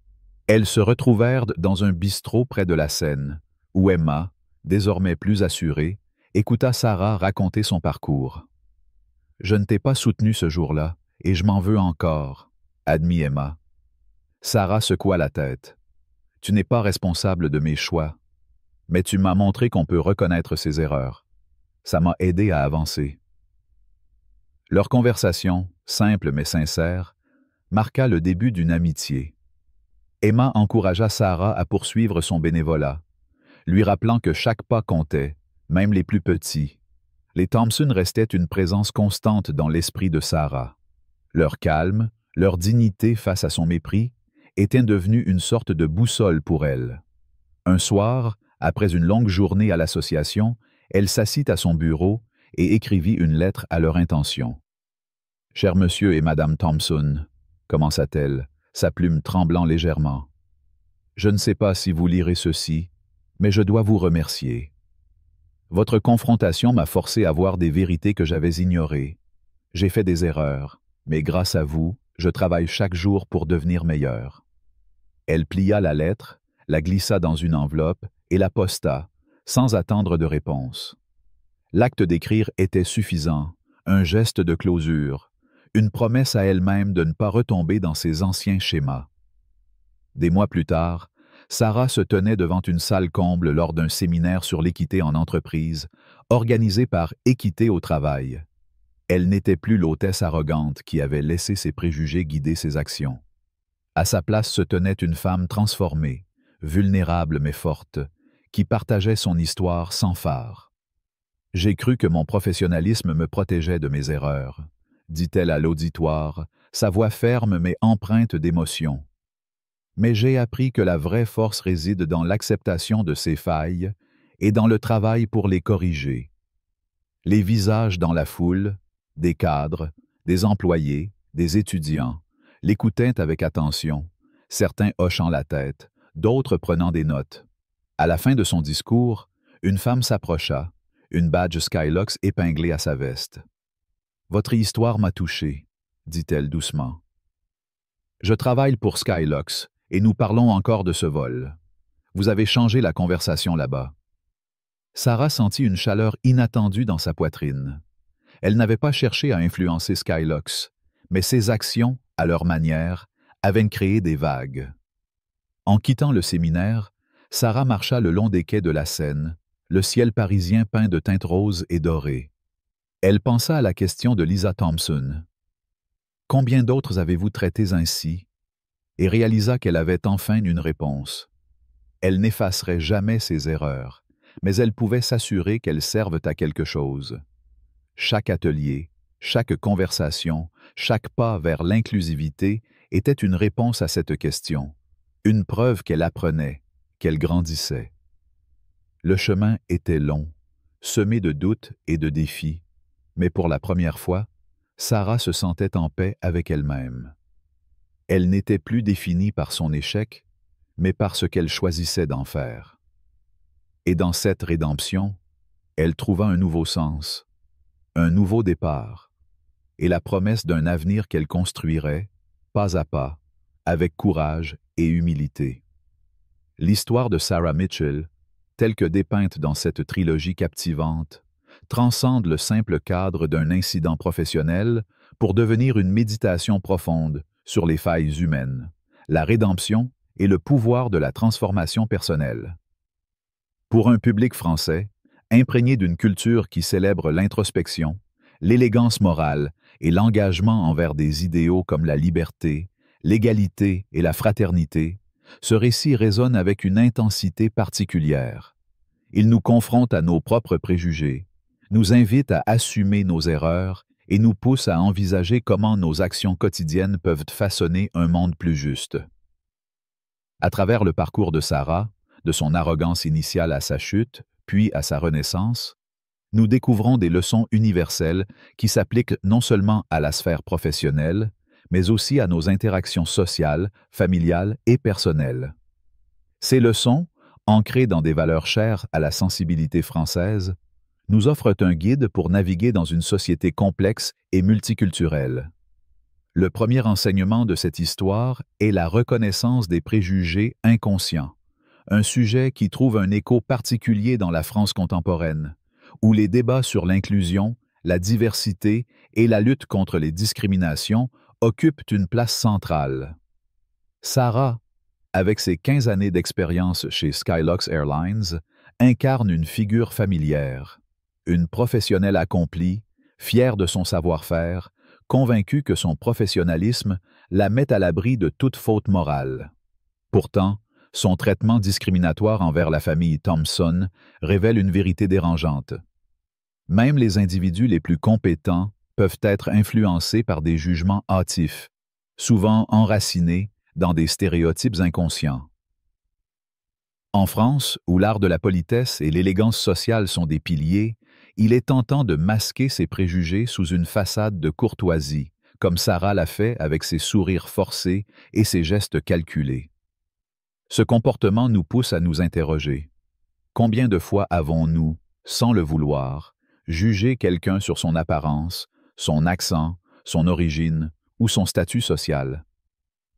Elles se retrouvèrent dans un bistrot près de la Seine, où Emma, désormais plus assurée, écouta Sarah raconter son parcours. « Je ne t'ai pas soutenue ce jour-là, et je m'en veux encore, » admit Emma. Sarah secoua la tête. « Tu n'es pas responsable de mes choix, mais tu m'as montré qu'on peut reconnaître ses erreurs. Ça m'a aidé à avancer. » Leur conversation, simple mais sincère, marqua le début d'une amitié. Emma encouragea Sarah à poursuivre son bénévolat, lui rappelant que chaque pas comptait, même les plus petits. Les Thompson restaient une présence constante dans l'esprit de Sarah. Leur calme, leur dignité face à son mépris, étaient devenus une sorte de boussole pour elle. Un soir, après une longue journée à l'association, elle s'assit à son bureau et écrivit une lettre à leur intention. « Cher Monsieur et Madame Thompson, » commença-t-elle, sa plume tremblant légèrement. « Je ne sais pas si vous lirez ceci, mais je dois vous remercier. Votre confrontation m'a forcé à voir des vérités que j'avais ignorées. J'ai fait des erreurs, mais grâce à vous, je travaille chaque jour pour devenir meilleure. » Elle plia la lettre, la glissa dans une enveloppe et la posta, sans attendre de réponse. L'acte d'écrire était suffisant, un geste de closure, une promesse à elle-même de ne pas retomber dans ses anciens schémas. Des mois plus tard, Sarah se tenait devant une salle comble lors d'un séminaire sur l'équité en entreprise, organisé par Équité au travail. Elle n'était plus l'hôtesse arrogante qui avait laissé ses préjugés guider ses actions. À sa place se tenait une femme transformée, vulnérable mais forte, qui partageait son histoire sans phare. « J'ai cru que mon professionnalisme me protégeait de mes erreurs, » dit-elle à l'auditoire, sa voix ferme mais empreinte d'émotion. Mais j'ai appris que la vraie force réside dans l'acceptation de ces failles et dans le travail pour les corriger. Les visages dans la foule, des cadres, des employés, des étudiants, l'écoutaient avec attention, certains hochant la tête, d'autres prenant des notes. À la fin de son discours, une femme s'approcha, une badge Skylox épinglée à sa veste. « Votre histoire m'a touché, » dit-elle doucement. « Je travaille pour Skylox et nous parlons encore de ce vol. Vous avez changé la conversation là-bas. » Sarah sentit une chaleur inattendue dans sa poitrine. Elle n'avait pas cherché à influencer Skylox, mais ses actions, à leur manière, avaient créé des vagues. En quittant le séminaire, Sarah marcha le long des quais de la Seine, le ciel parisien peint de teintes roses et dorées. Elle pensa à la question de Lisa Thompson. « Combien d'autres avez-vous traités ainsi ?» et réalisa qu'elle avait enfin une réponse. Elle n'effacerait jamais ses erreurs, mais elle pouvait s'assurer qu'elles servent à quelque chose. Chaque atelier, chaque conversation, chaque pas vers l'inclusivité était une réponse à cette question, une preuve qu'elle apprenait, qu'elle grandissait. Le chemin était long, semé de doutes et de défis, mais pour la première fois, Sarah se sentait en paix avec elle-même. Elle n'était plus définie par son échec, mais par ce qu'elle choisissait d'en faire. Et dans cette rédemption, elle trouva un nouveau sens, un nouveau départ, et la promesse d'un avenir qu'elle construirait, pas à pas, avec courage et humilité. L'histoire de Sarah Mitchell, telle que dépeinte dans cette trilogie captivante, transcende le simple cadre d'un incident professionnel pour devenir une méditation profonde sur les failles humaines, la rédemption et le pouvoir de la transformation personnelle. Pour un public français, imprégné d'une culture qui célèbre l'introspection, l'élégance morale et l'engagement envers des idéaux comme la liberté, l'égalité et la fraternité, ce récit résonne avec une intensité particulière. Il nous confronte à nos propres préjugés, nous invite à assumer nos erreurs et nous pousse à envisager comment nos actions quotidiennes peuvent façonner un monde plus juste. À travers le parcours de Sarah, de son arrogance initiale à sa chute, puis à sa renaissance, nous découvrons des leçons universelles qui s'appliquent non seulement à la sphère professionnelle, mais aussi à nos interactions sociales, familiales et personnelles. Ces leçons, ancrées dans des valeurs chères à la sensibilité française, nous offrent un guide pour naviguer dans une société complexe et multiculturelle. Le premier enseignement de cette histoire est la reconnaissance des préjugés inconscients, un sujet qui trouve un écho particulier dans la France contemporaine, où les débats sur l'inclusion, la diversité et la lutte contre les discriminations occupent une place centrale. Sarah, avec ses 15 années d'expérience chez Skylox Airlines, incarne une figure familière, une professionnelle accomplie, fière de son savoir-faire, convaincue que son professionnalisme la met à l'abri de toute faute morale. Pourtant, son traitement discriminatoire envers la famille Thompson révèle une vérité dérangeante. Même les individus les plus compétents peuvent être influencés par des jugements hâtifs, souvent enracinés dans des stéréotypes inconscients. En France, où l'art de la politesse et l'élégance sociale sont des piliers, il est tentant de masquer ces préjugés sous une façade de courtoisie, comme Sarah l'a fait avec ses sourires forcés et ses gestes calculés. Ce comportement nous pousse à nous interroger. Combien de fois avons-nous, sans le vouloir, jugé quelqu'un sur son apparence, son accent, son origine ou son statut social?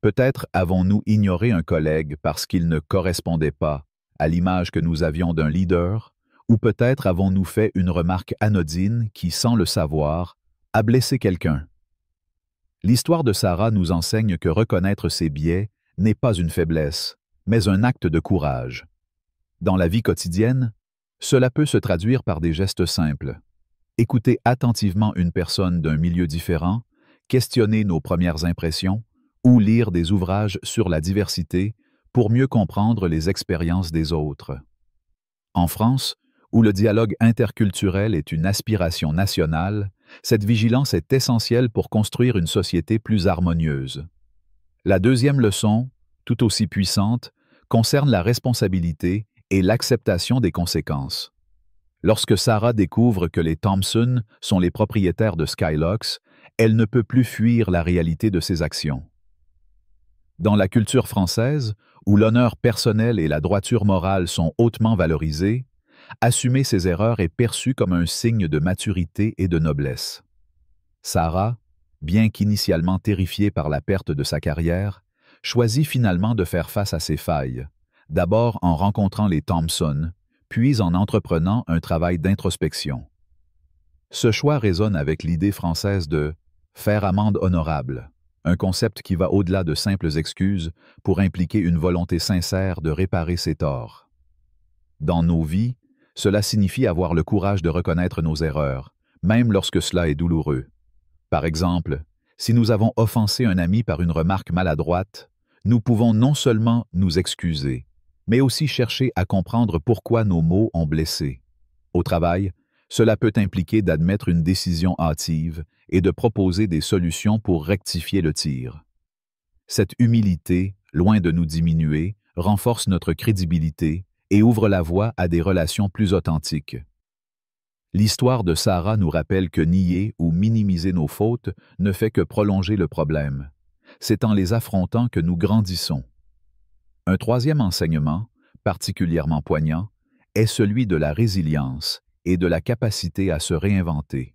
Peut-être avons-nous ignoré un collègue parce qu'il ne correspondait pas à l'image que nous avions d'un leader, ou peut-être avons-nous fait une remarque anodine qui, sans le savoir, a blessé quelqu'un. L'histoire de Sarah nous enseigne que reconnaître ses biais n'est pas une faiblesse, mais un acte de courage. Dans la vie quotidienne, cela peut se traduire par des gestes simples. Écouter attentivement une personne d'un milieu différent, questionner nos premières impressions, ou lire des ouvrages sur la diversité pour mieux comprendre les expériences des autres. En France, où le dialogue interculturel est une aspiration nationale, cette vigilance est essentielle pour construire une société plus harmonieuse. La deuxième leçon, tout aussi puissante, concerne la responsabilité et l'acceptation des conséquences. Lorsque Sarah découvre que les Thompson sont les propriétaires de Skylox, elle ne peut plus fuir la réalité de ses actions. Dans la culture française, où l'honneur personnel et la droiture morale sont hautement valorisés, assumer ses erreurs est perçu comme un signe de maturité et de noblesse. Sarah, bien qu'initialement terrifiée par la perte de sa carrière, choisit finalement de faire face à ses failles, d'abord en rencontrant les Thompson, puis en entreprenant un travail d'introspection. Ce choix résonne avec l'idée française de « faire amende honorable », un concept qui va au-delà de simples excuses pour impliquer une volonté sincère de réparer ses torts. Dans nos vies, cela signifie avoir le courage de reconnaître nos erreurs, même lorsque cela est douloureux. Par exemple, si nous avons offensé un ami par une remarque maladroite, nous pouvons non seulement nous excuser, mais aussi chercher à comprendre pourquoi nos mots ont blessé. Au travail, cela peut impliquer d'admettre une décision hâtive et de proposer des solutions pour rectifier le tir. Cette humilité, loin de nous diminuer, renforce notre crédibilité et ouvre la voie à des relations plus authentiques. L'histoire de Sarah nous rappelle que nier ou minimiser nos fautes ne fait que prolonger le problème. C'est en les affrontant que nous grandissons. Un troisième enseignement, particulièrement poignant, est celui de la résilience et de la capacité à se réinventer.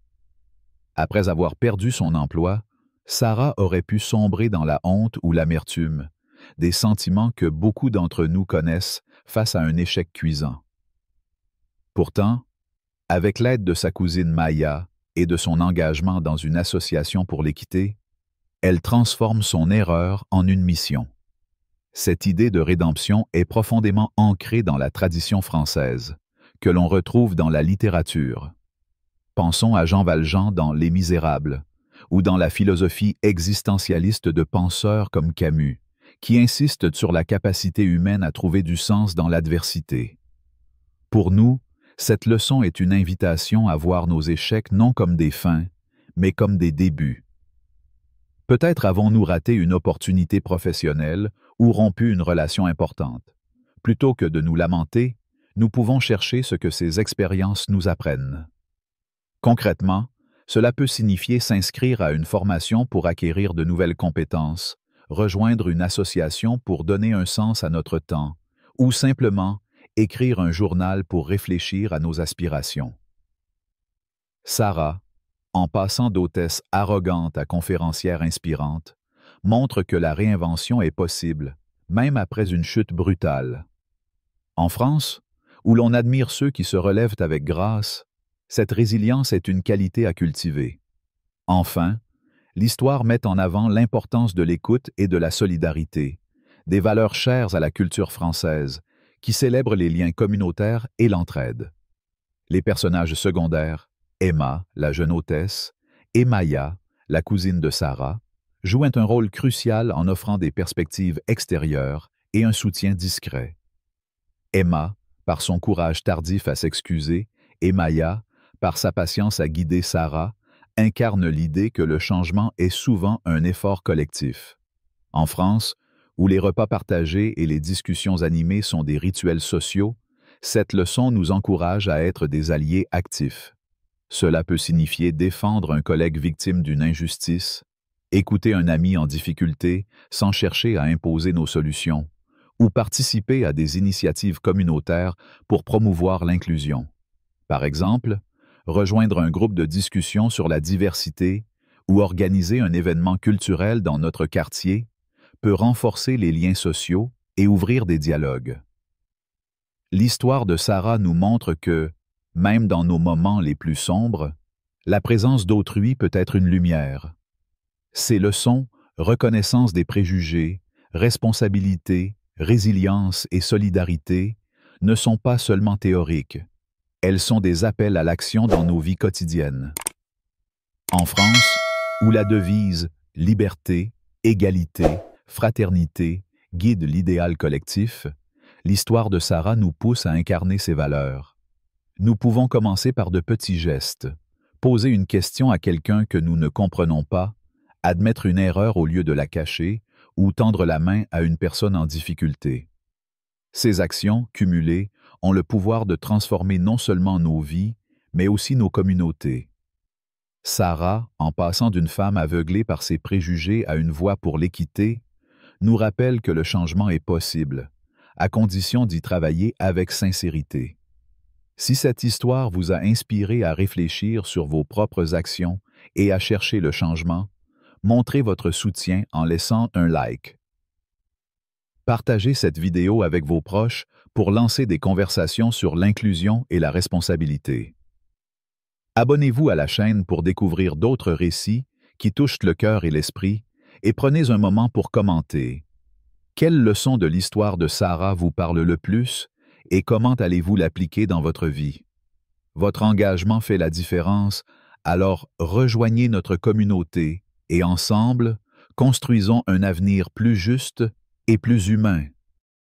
Après avoir perdu son emploi, Sarah aurait pu sombrer dans la honte ou l'amertume, des sentiments que beaucoup d'entre nous connaissent face à un échec cuisant. Pourtant, avec l'aide de sa cousine Maya et de son engagement dans une association pour l'équité, elle transforme son erreur en une mission. Cette idée de rédemption est profondément ancrée dans la tradition française, que l'on retrouve dans la littérature. Pensons à Jean Valjean dans Les Misérables, ou dans la philosophie existentialiste de penseurs comme Camus, qui insistent sur la capacité humaine à trouver du sens dans l'adversité. Pour nous, cette leçon est une invitation à voir nos échecs non comme des fins, mais comme des débuts. Peut-être avons-nous raté une opportunité professionnelle ou rompu une relation importante. Plutôt que de nous lamenter, nous pouvons chercher ce que ces expériences nous apprennent. Concrètement, cela peut signifier s'inscrire à une formation pour acquérir de nouvelles compétences, rejoindre une association pour donner un sens à notre temps, ou simplement écrire un journal pour réfléchir à nos aspirations. Sarah, en passant d'hôtesse arrogante à conférencière inspirante, montre que la réinvention est possible, même après une chute brutale. En France, où l'on admire ceux qui se relèvent avec grâce, cette résilience est une qualité à cultiver. Enfin, l'histoire met en avant l'importance de l'écoute et de la solidarité, des valeurs chères à la culture française, qui célèbrent les liens communautaires et l'entraide. Les personnages secondaires, Emma, la jeune hôtesse, et Maya, la cousine de Sarah, jouent un rôle crucial en offrant des perspectives extérieures et un soutien discret. Emma, par son courage tardif à s'excuser, et Maya, par sa patience à guider Sarah, incarnent l'idée que le changement est souvent un effort collectif. En France, où les repas partagés et les discussions animées sont des rituels sociaux, cette leçon nous encourage à être des alliés actifs. Cela peut signifier défendre un collègue victime d'une injustice, écouter un ami en difficulté sans chercher à imposer nos solutions, ou participer à des initiatives communautaires pour promouvoir l'inclusion. Par exemple, rejoindre un groupe de discussion sur la diversité ou organiser un événement culturel dans notre quartier peut renforcer les liens sociaux et ouvrir des dialogues. L'histoire de Sarah nous montre que, même dans nos moments les plus sombres, la présence d'autrui peut être une lumière. Ces leçons, reconnaissance des préjugés, responsabilité, résilience et solidarité, ne sont pas seulement théoriques. Elles sont des appels à l'action dans nos vies quotidiennes. En France, où la devise « liberté, égalité, fraternité » guide l'idéal collectif, l'histoire de Sarah nous pousse à incarner ces valeurs. Nous pouvons commencer par de petits gestes, poser une question à quelqu'un que nous ne comprenons pas, admettre une erreur au lieu de la cacher, ou tendre la main à une personne en difficulté. Ces actions, cumulées, ont le pouvoir de transformer non seulement nos vies, mais aussi nos communautés. Sarah, en passant d'une femme aveuglée par ses préjugés à une voix pour l'équité, nous rappelle que le changement est possible, à condition d'y travailler avec sincérité. Si cette histoire vous a inspiré à réfléchir sur vos propres actions et à chercher le changement, montrez votre soutien en laissant un like. Partagez cette vidéo avec vos proches pour lancer des conversations sur l'inclusion et la responsabilité. Abonnez-vous à la chaîne pour découvrir d'autres récits qui touchent le cœur et l'esprit et prenez un moment pour commenter. Quelle leçon de l'histoire de Sarah vous parle le plus et comment allez-vous l'appliquer dans votre vie? Votre engagement fait la différence, alors rejoignez notre communauté et ensemble, construisons un avenir plus juste et plus humain.